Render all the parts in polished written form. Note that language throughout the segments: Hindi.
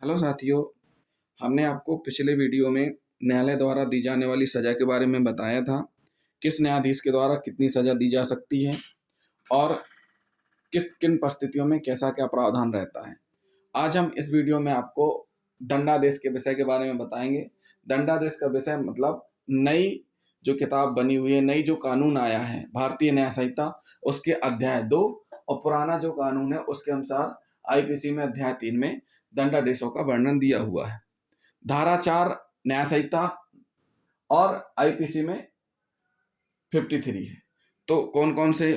हेलो साथियों, हमने आपको पिछले वीडियो में न्यायालय द्वारा दी जाने वाली सज़ा के बारे में बताया था। किस न्यायाधीश के द्वारा कितनी सज़ा दी जा सकती है और किस किन परिस्थितियों में कैसा क्या प्रावधान रहता है। आज हम इस वीडियो में आपको दंडादेश के विषय के बारे में बताएंगे। दंडादेश का विषय मतलब नई जो किताब बनी हुई है, नई जो कानून आया है भारतीय न्याय संहिता, उसके अध्याय 2 और पुराना जो कानून है उसके अनुसार आईपीसी में अध्याय 3 में दंडादेशों का वर्णन दिया हुआ है। धारा 4 न्याय संहिता और आईपीसी में 53 है। तो कौन कौन से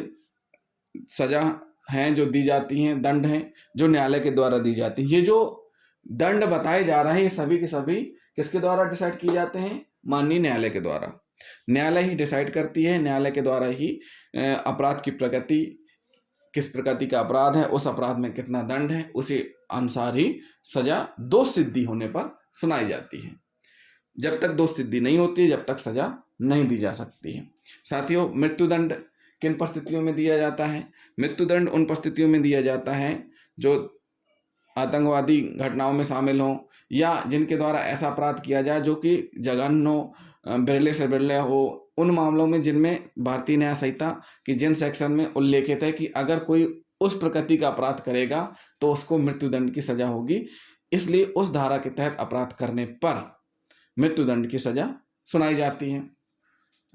सजा हैं जो दी जाती हैं, दंड हैं जो न्यायालय के द्वारा दी जाती है। ये जो दंड बताए जा रहे हैं ये सभी के सभी किसके द्वारा डिसाइड किए जाते हैं? माननीय न्यायालय के द्वारा। न्यायालय ही डिसाइड करती है, न्यायालय के द्वारा ही अपराध की प्रकृति, किस प्रकृति का अपराध है, उस अपराध में कितना दंड है, उसी अनुसार ही सजा दोष सिद्धि होने पर सुनाई जाती है। जब तक दोष सिद्धि नहीं होती, जब तक सजा नहीं दी जा सकती है। साथियों, मृत्युदंड किन परिस्थितियों में दिया जाता है? मृत्युदंड उन परिस्थितियों में दिया जाता है जो आतंकवादी घटनाओं में शामिल हों या जिनके द्वारा ऐसा अपराध किया जाए जो कि जघन्य हो, बिरले से बिरले हो, उन मामलों में जिनमें भारतीय न्याय संहिता की जिन सेक्शन में उल्लेखित है कि अगर कोई उस प्रकृति का अपराध करेगा तो उसको मृत्युदंड की सजा होगी। इसलिए उस धारा के तहत अपराध करने पर मृत्युदंड की सजा सुनाई जाती है।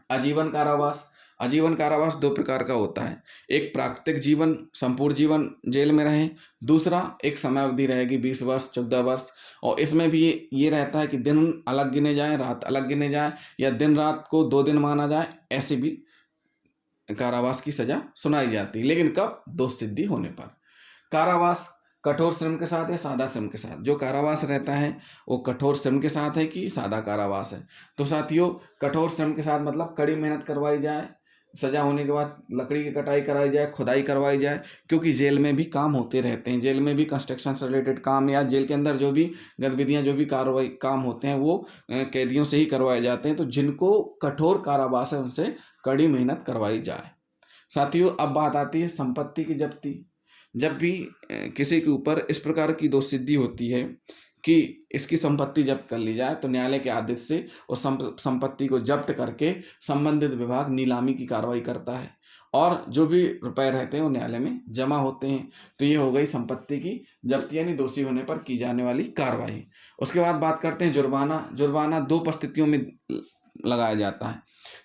आजीवन कारावास। आजीवन कारावास दो प्रकार का होता है। एक प्राकृतिक जीवन, संपूर्ण जीवन जेल में रहे, दूसरा एक समय अवधि रहेगी 20 वर्ष, 14 वर्ष, और इसमें भी ये रहता है कि दिन अलग गिने जाए, रात अलग गिने जाए, या दिन रात को 2 दिन माना जाए, ऐसे भी कारावास की सजा सुनाई जाती है। लेकिन कब? दोष सिद्धि होने पर। कारावास कठोर श्रम के साथ या सादा श्रम के साथ? जो कारावास रहता है वो कठोर श्रम के साथ है कि सादा कारावास है? तो साथियों, कठोर श्रम के साथ मतलब कड़ी मेहनत करवाई जाए, सजा होने के बाद लकड़ी की कटाई कराई जाए, खुदाई करवाई जाए, क्योंकि जेल में भी काम होते रहते हैं। जेल में भी कंस्ट्रक्शन से रिलेटेड काम या जेल के अंदर जो भी गतिविधियां, जो भी कार्रवाई काम होते हैं वो कैदियों से ही करवाए जाते हैं। तो जिनको कठोर कारावास है उनसे कड़ी मेहनत करवाई जाए। साथियों, अब बात आती है संपत्ति की जब्ती। जब भी किसी के ऊपर इस प्रकार की दोष सिद्धि होती है कि इसकी संपत्ति जब्त कर ली जाए, तो न्यायालय के आदेश से उस संपत्ति को जब्त करके संबंधित विभाग नीलामी की कार्रवाई करता है और जो भी रुपए रहते हैं वो न्यायालय में जमा होते हैं। तो ये हो गई संपत्ति की जब्ती, यानी दोषी होने पर की जाने वाली कार्रवाई। उसके बाद बात करते हैं जुर्माना। जुर्माना 2 परिस्थितियों में लगाया जाता है।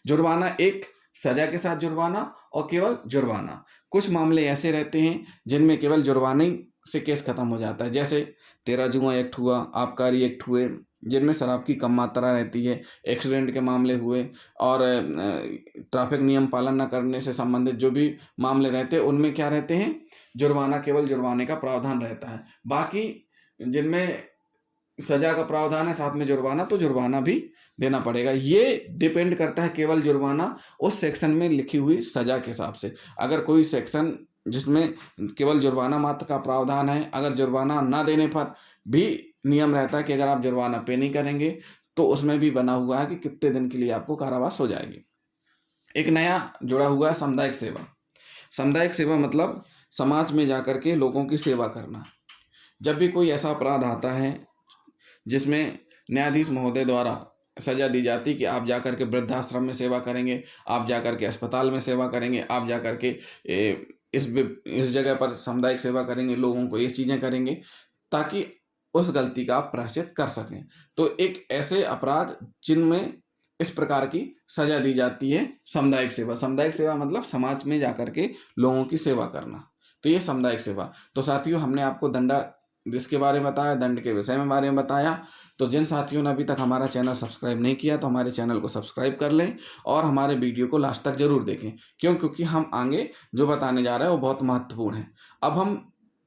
जुर्माना एक, सजा के साथ जुर्माना, और केवल जुर्माना। कुछ मामले ऐसे रहते हैं जिनमें केवल जुर्माने से केस खत्म हो जाता है, जैसे 13 जुआ एक्ट हुआ, आबकारी एक्ट हुए, जिनमें शराब की कम मात्रा रहती है, एक्सीडेंट के मामले हुए, और ट्रैफिक नियम पालन न करने से संबंधित जो भी मामले रहते हैं उनमें क्या रहते हैं? जुर्माना, केवल जुर्माने का प्रावधान रहता है। बाकी जिनमें सजा का प्रावधान है साथ में जुर्माना, तो जुर्माना भी देना पड़ेगा। ये डिपेंड करता है केवल जुर्माना उस सेक्शन में लिखी हुई सजा के हिसाब से। अगर कोई सेक्शन जिसमें केवल जुर्माना मात्र का प्रावधान है, अगर जुर्माना ना देने पर भी नियम रहता है कि अगर आप जुर्माना पे नहीं करेंगे तो उसमें भी बना हुआ है कि कितने दिन के लिए आपको कारावास हो जाएगी। एक नया जुड़ा हुआ है सामुदायिक सेवा। सामुदायिक सेवा मतलब समाज में जाकर के लोगों की सेवा करना। जब भी कोई ऐसा अपराध आता है जिसमें न्यायाधीश महोदय द्वारा सजा दी जाती कि आप जाकर के वृद्धाश्रम में सेवा करेंगे, आप जाकर के अस्पताल में सेवा करेंगे, आप जाकर के इस जगह पर सामुदायिक सेवा करेंगे, लोगों को ये चीज़ें करेंगे, ताकि उस गलती का आप प्रायश्चित कर सकें। तो एक ऐसे अपराध जिनमें इस प्रकार की सजा दी जाती है सामुदायिक सेवा। सामुदायिक सेवा मतलब समाज में जाकर के लोगों की सेवा करना, तो ये सामुदायिक सेवा। तो साथियों, हमने आपको दंडादेश के बारे में बताया, दंड के विषय में बारे में बताया। तो जिन साथियों ने अभी तक हमारा चैनल सब्सक्राइब नहीं किया तो हमारे चैनल को सब्सक्राइब कर लें और हमारे वीडियो को लास्ट तक जरूर देखें। क्योंकि हम आगे जो बताने जा रहे हैं वो बहुत महत्वपूर्ण है। अब हम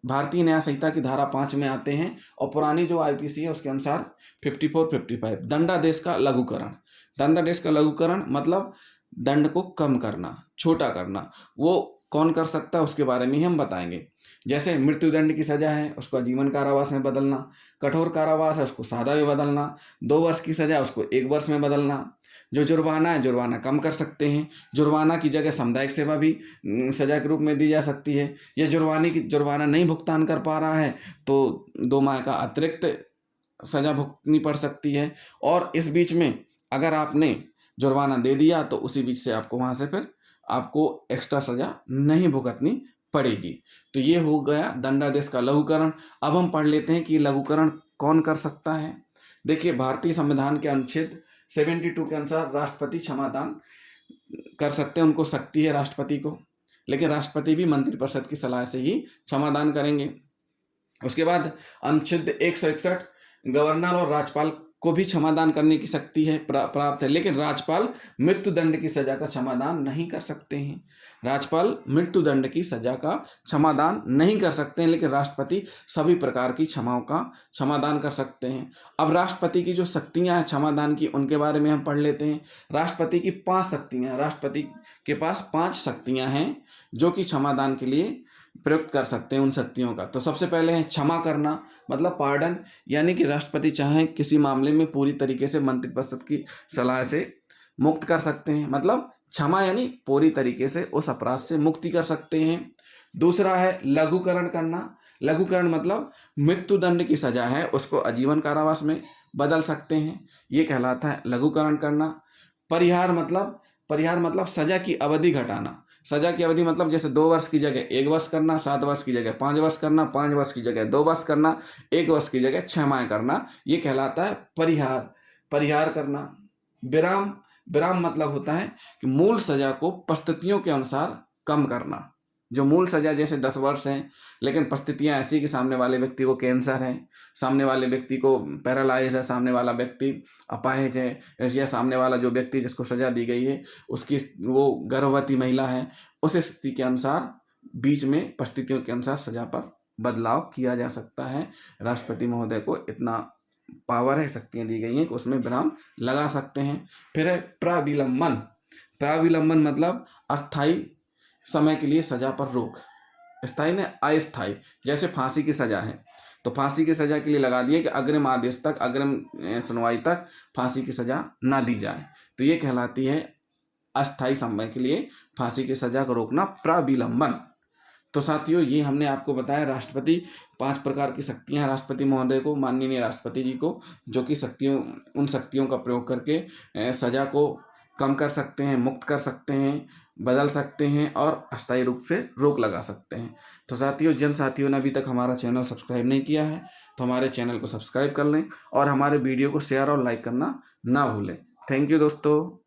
भारतीय न्याय संहिता की धारा 5 में आते हैं और पुरानी जो आईपीसी है उसके अनुसार 54, 55 दंडादेश का लघुकरण। दंडादेश का लघुकरण मतलब दंड को कम करना, छोटा करना। वो कौन कर सकता है उसके बारे में ही हम बताएंगे। जैसे मृत्युदंड की सजा है उसको आजीवन कारावास में बदलना, कठोर कारावास है उसको सादा में बदलना, 2 वर्ष की सजा है उसको 1 वर्ष में बदलना, जो जुर्माना है जुर्माना कम कर सकते हैं। जुर्माना की जगह सामुदायिक सेवा भी सज़ा के रूप में दी जा सकती है। या जुर्माना नहीं भुगतान कर पा रहा है तो 2 माह का अतिरिक्त सज़ा भुगतनी पड़ सकती है। और इस बीच में अगर आपने जुर्माना दे दिया तो उसी बीच से आपको वहाँ से फिर आपको एक्स्ट्रा सज़ा नहीं भुगतनी पड़ेगी। तो ये हो गया दंडादेश का लघुकरण। अब हम पढ़ लेते हैं कि ये लघुकरण कौन कर सकता है। देखिए, भारतीय संविधान के अनुच्छेद 72 के अनुसार राष्ट्रपति क्षमादान कर सकते हैं, उनको शक्ति है राष्ट्रपति को, लेकिन राष्ट्रपति भी मंत्रिपरिषद की सलाह से ही क्षमादान करेंगे। उसके बाद अनुच्छेद 161 गवर्नर और राज्यपाल को भी क्षमादान करने की शक्ति है प्राप्त है, लेकिन राज्यपाल मृत्युदंड की सजा का क्षमादान नहीं कर सकते हैं। राज्यपाल मृत्युदंड की सजा का क्षमादान नहीं कर सकते हैं, लेकिन राष्ट्रपति सभी प्रकार की क्षमाओं का क्षमादान कर सकते हैं। अब राष्ट्रपति की जो शक्तियां हैं क्षमादान की, उनके बारे में हम पढ़ लेते हैं। राष्ट्रपति की 5 शक्तियां, राष्ट्रपति के पास 5 शक्तियां हैं जो कि क्षमादान के लिए प्रयुक्त कर सकते हैं उन शक्तियों का। तो सबसे पहले है क्षमा करना, मतलब पार्डन, यानी कि राष्ट्रपति चाहें किसी मामले में पूरी तरीके से मंत्रिपरिषद की सलाह से मुक्त कर सकते हैं, मतलब क्षमा यानी पूरी तरीके से उस अपराध से मुक्ति कर सकते हैं। दूसरा है लघुकरण करना। लघुकरण मतलब मृत्युदंड की सजा है उसको आजीवन कारावास में बदल सकते हैं, ये कहलाता है लघुकरण करना। परिहार मतलब सजा की अवधि घटाना। सजा की अवधि मतलब जैसे 2 वर्ष की जगह 1 वर्ष करना, 7 वर्ष की जगह 5 वर्ष करना, 5 वर्ष की जगह 2 वर्ष करना, 1 वर्ष की जगह 6 माह करना, ये कहलाता है परिहार करना। विराम मतलब होता है कि मूल सजा को परिस्थितियों के अनुसार कम करना। जो मूल सजा जैसे 10 वर्ष है, लेकिन परिस्थितियाँ ऐसी कि सामने वाले व्यक्ति को कैंसर है, सामने वाले व्यक्ति को पैरालाइज है, सामने वाला व्यक्ति अपाहिज है, या सामने वाला जो व्यक्ति जिसको सजा दी गई है उसकी वो गर्भवती महिला है, उस स्थिति के अनुसार बीच में परिस्थितियों के अनुसार सजा पर बदलाव किया जा सकता है। राष्ट्रपति महोदय को इतना पावर है, शक्तियाँ दी गई हैं कि उसमें विराम लगा सकते हैं। फिर है प्राविलंबन मतलब अस्थायी समय के लिए सजा पर रोक। स्थायी ने अस्थायी, जैसे फांसी की सजा है तो फांसी की सजा के लिए लगा दिए कि अग्रिम आदेश तक, अग्रिम सुनवाई तक फांसी की सजा ना दी जाए, तो ये कहलाती है अस्थायी समय के लिए फांसी की सजा को रोकना, प्राविलंबन। तो साथियों, ये हमने आपको बताया राष्ट्रपति 5 प्रकार की शक्तियां हैं राष्ट्रपति महोदय को, माननीय राष्ट्रपति जी को, जो कि उन शक्तियों का प्रयोग करके सजा को कम कर सकते हैं, मुक्त कर सकते हैं, बदल सकते हैं और अस्थायी रूप से रोक लगा सकते हैं। तो साथियों, जिन साथियों ने अभी तक हमारा चैनल सब्सक्राइब नहीं किया है तो हमारे चैनल को सब्सक्राइब कर लें और हमारे वीडियो को शेयर और लाइक करना ना भूलें। थैंक यू दोस्तों।